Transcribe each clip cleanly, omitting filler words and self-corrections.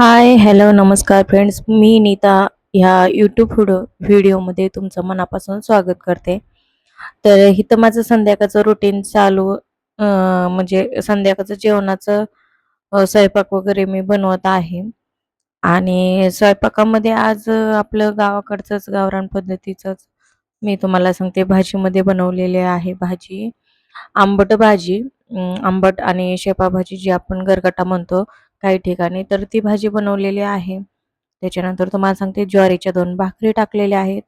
हाय, hello, नमस्कार friends. मी नीता ह्या YouTube व्हिडिओमध्ये तुमचं मनापासून स्वागत करते. तर इथं माझं संध्याकाळचं रुटीन चालू म्हणजे संध्याकाळचं जेवणाचं स्वयंपाक वगैरे मी बनवत आहे. आणि स्वयंपाकामध्ये आज आपलं गावाकडचंच गावरान पद्धतीचंच मी तुम्हाला सांगते. भाजीमध्ये बनवलेले आहे भाजी, आंबट भाजी, आंबट आणि शेपाभाजी जी आपण गरगटा म्हणतो काही ठिकाणी, तर ती भाजी बनवलेली आहे. त्याच्यानंतर तुम्हाला सांगते ज्वारीच्या 2 भाकरी टाकलेल्या आहेत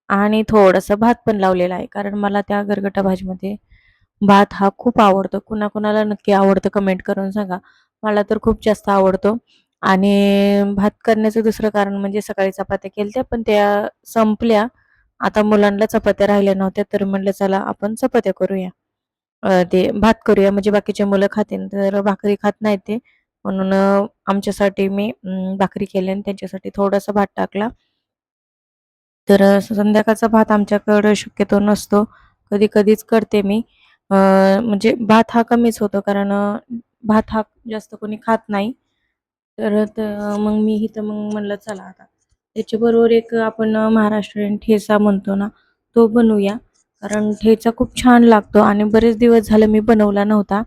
आणि थोडंसं भात पण लावलेला आहे. कारण मला त्या गरगटा भाजीमध्ये भात हा खूप आवडतो. कुणाकुणाला नक्की आवडतं कमेंट करून सांगा. मला तर खूप जास्त आवडतो. आणि भात करण्याचं दुसरं कारण म्हणजे सकाळी चपात्या केलत्या पण त्या संपल्या. आता मुलांना चपात्या राहिल्या नव्हत्या तर म्हटलं चला आपण चपात्या करूया. ते भात करूया म्हणजे बाकीचे मुलं खातील. तर भाकरी खात नाहीत ते. म्हणून आमच्यासाठी मी भाकरी केली आणि त्यांच्यासाठी थोडासा भात टाकला. तर संध्याकाळचा भात आमच्याकडं शक्यतो नसतो. कधी-कधीच करते मी. म्हणजे भात हा कमीच होतो कारण भात हा जास्त कोणी खात नाही. मग मी इथं मग म्हणलं चला आता त्याच्याबरोबर एक आपण महाराष्ट्रीयन ठेचा म्हणतो ना, तो बनवूया. कारण ठेचा खूप छान लागतो आणि बरेच दिवस झाले मी बनवला नव्हता.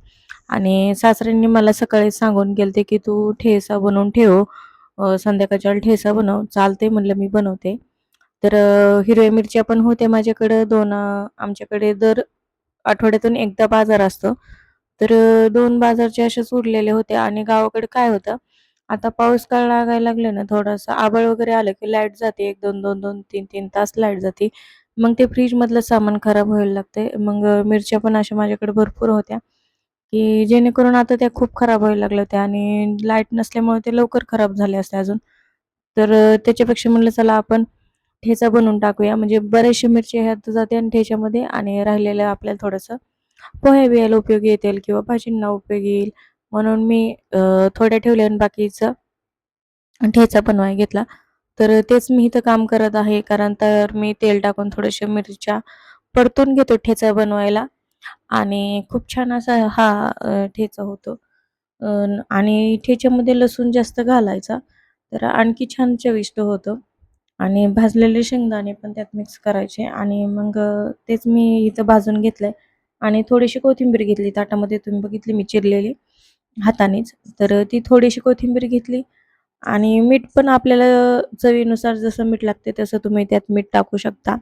आणि सासऱ्यांनी मला सकाळी सांगून गेलते, की "तू ठेचा बनवून ठेव. संध्याकाळच्या ठेचा बनव." चालते म्हणलं मी बनवते. तर हिरव्या मिरच्या पण होत्या माझ्याकडं 2. आमच्याकडे दर आठवड्यातून एकदा बाजार असतो. तर 2 बाजारचे असेच उरलेले होते आणि गावाकडे काय होतं, आता पाऊस काळ लागायला लागले ना, थोडंसं आभाळ वगैरे आलं, की लाईट जाते. 1-2, 2-2, 3-3 तास लाईट जाते. मग ते फ्रिजमधलं सामान खराब व्हायला लागते. मग मिरच्या पण अशा माझ्याकडे भरपूर होत्या, की जेणेकरून आता त्या खूप खराब व्हायला लागल्या होत्या आणि लाईट नसल्यामुळे ते लवकर खराब झाले असते अजून. तर त्याच्यापेक्षा म्हटलं चला आपण ठेचा बनवून टाकूया. म्हणजे बऱ्याचशा मिरच्या ह्यात जाते आणि ठेच्यामध्ये आणि राहिलेलं आपल्याला थोडंसं पोहे-बियाला उपयोगी येतील किंवा भाजींना उपयोगी येईल. म्हणून मी थोड्या ठेवल्या आणि बाकीचं ठेचा बनवायला घेतला. तर तेच मी इथं काम करत आहे. कारण तर मी तेल टाकून थोड्याशा मिरच्या परतून घेतो ठेचा बनवायला आणि खूप छान असा हा ठेचा होतो. आणि ठेच्यामध्ये लसूण जास्त घालायचा, तर आणखी छान चविष्ट होतं. आणि भाजलेले शेंगदाणे पण त्यात मिक्स करायचे आणि मग तेच मी इथं भाजून घेतलंय आणि थोडीशी कोथिंबीर घेतली ताटामध्ये तुम्ही बघितली मी चिरलेली हातानेच. तर ती थोडीशी कोथिंबीर घेतली आणि मीठ पण आपल्याला चवीनुसार जसं मीठ लागते तसं तुम्ही त्यात मीठ टाकू शकता.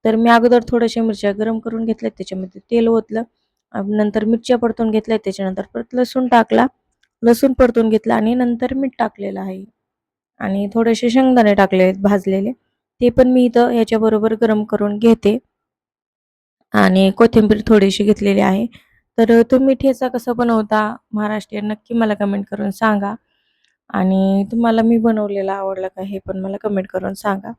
तर मी अगोदर थोड्याशा मिरच्या गरम करून घेतल्यात, त्याच्यामध्ये तेल ओतलं. नंतर मिरच्या परतून घेतल्या, त्याच्यानंतर परत लसूण टाकला. लसूण परतून घेतला आणि नंतर मीठ टाकलेलं आहे. आणि थोडेसे शेंगदाणे टाकले आहेत भाजलेले. ते पण मी इथं ह्याच्याबरोबर गरम करून घेते आणि कोथिंबीर थोडीशी घेतलेली आहे. तर तुम्ही ठेचा कसा बनवता महाराष्ट्रीयन नक्की मला कमेंट करून सांगा आणि तुम्हाला मी बनवलेला आवडला का हे पण मला कमेंट करून सांगा.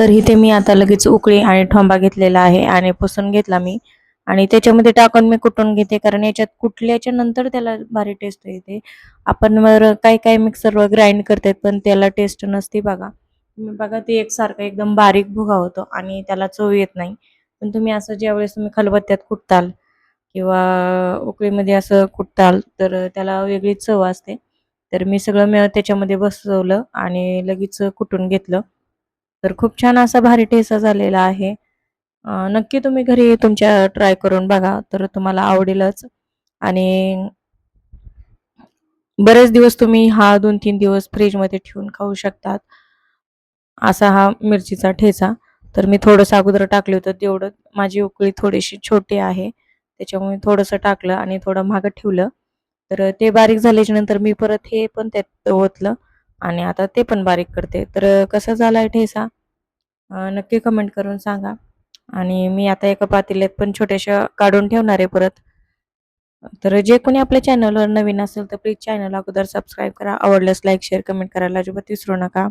तर इथे मी आता लगेच उकळी आणि ठोंबा घेतलेला आहे आणि पुसून घेतला मी आणि त्याच्यामध्ये टाकून मी कुटून घेते, कारण याच्यात कुटल्याच्या नंतर त्याला भारी टेस्ट येते. आपण काही काही मिक्सरवर ग्राइंड करतात पण त्याला टेस्ट नसते बघा. तुम्ही बघा ते एकसारखं एकदम बारीक भुगा होतो आणि त्याला चव येत नाही. पण तुम्ही असं ज्यावेळेस तुम्ही खलबत्त्यात कुटताल किंवा उकळीमध्ये असं कुटताल तर त्याला वेगळीच चव असते. तर मी सगळं त्याच्यामध्ये बसवलं आणि लगेच कुटून घेतलं. तर खूप छान असा भारी ठेचा झालेला आहे. नक्की तुम्ही घरी तुमच्या ट्राय करून बघा, तर तुम्हाला आवडेलच. आणि बरेच दिवस तुम्ही हा 2-3 दिवस फ्रिजमध्ये ठेवून खाऊ शकतात. असा हा मिरचीचा ठेचा. तर मी थोडंसं अगोदर टाकलं होतं तेवढं, माझी उकळी थोडीशी छोटी आहे. त्याच्यामुळे थोडंसं टाकलं आणि थोडं मागं ठेवलं. तर ते बारीक झाल्याच्या नंतर मी परत हे पण त्यात ओतलं आणि आता ते पण बारीक करते. तर कसा झालाय ठेचा नक्की कमेंट करून सांगा. आणि मी आता एका पातेल्यात पण छोट्याशा काढून ठेवणार आहे परत. तर जे कोणी आपल्या चॅनलवर नवीन असेल तर प्लीज चॅनल अगोदर सबस्क्राईब करा. आवडल्यास लाईक, शेअर, कमेंट करायला अजिबात विसरू नका.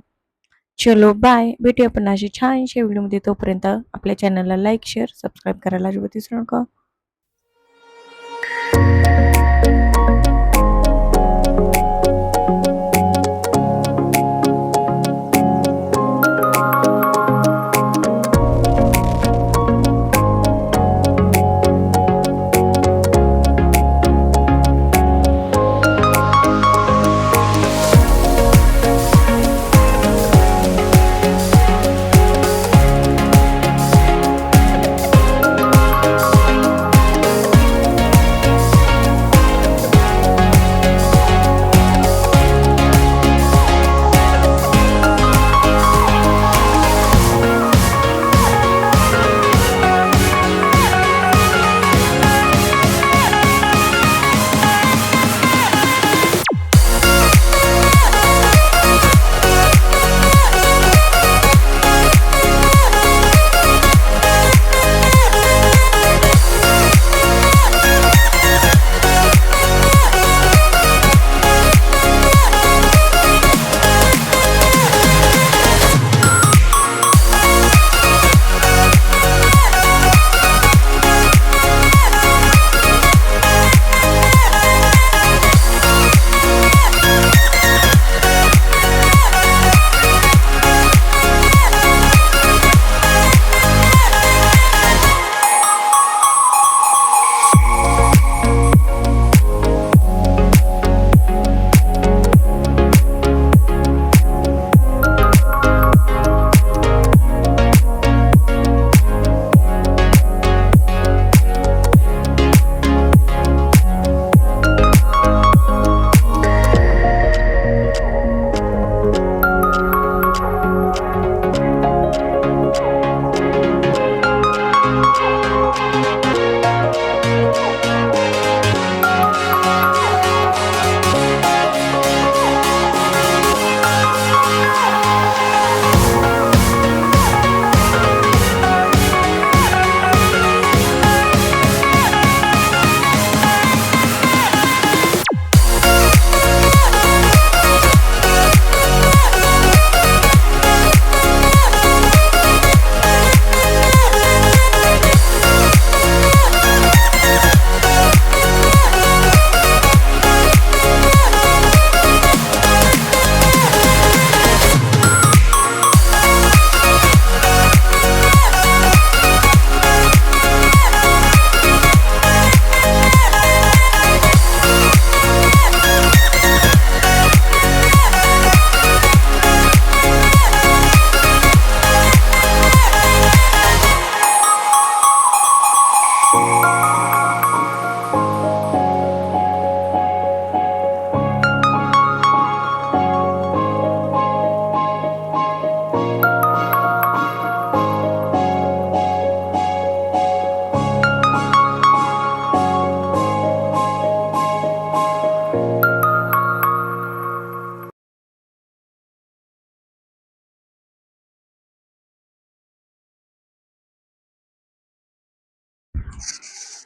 चलो बाय. भेटूया आपण अशी छानशा व्हिडिओमध्ये. तोपर्यंत आपल्या चॅनलला लाईक, शेअर, सबस्क्राईब करायला अजिबात विसरू नका.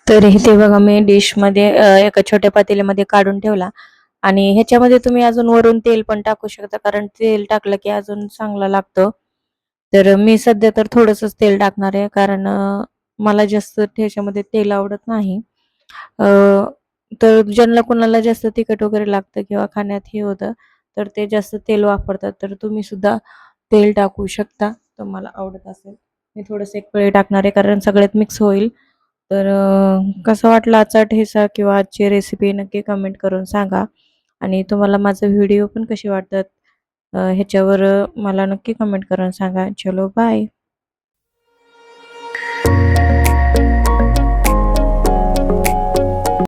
तर इथे बघा मी डिशमध्ये एका छोट्या पातेल्यामध्ये काढून ठेवला आणि ह्याच्यामध्ये तुम्ही अजून वरून तेल पण टाकू शकता, कारण तेल टाकलं की अजून चांगलं लागतं. तर मी सध्या तर थोडंसंच तेल टाकणार आहे, कारण मला जास्त त्याच्यामध्ये तेल आवडत नाही. अ, तर ज्यांना कोणाला जास्त तिखट वगैरे लागतं किंवा खाण्यात हे होतं, तर ते जास्त तेल वापरतात. तर तुम्ही सुद्धा तेल टाकू शकता, तुम्हाला आवडत असेल. मी थोडंसं एक पळी टाकणार आहे, कारण सगळ्यात मिक्स होईल. तर कसा वाटला आजचा ठेचा किंवा आजची रेसिपी नक्की कमेंट करून सांगा. आणि तुम्हाला माझे व्हिडिओ पण कसे वाटतात ह्याच्यावर मला नक्की कमेंट करून सांगा. चलो बाय.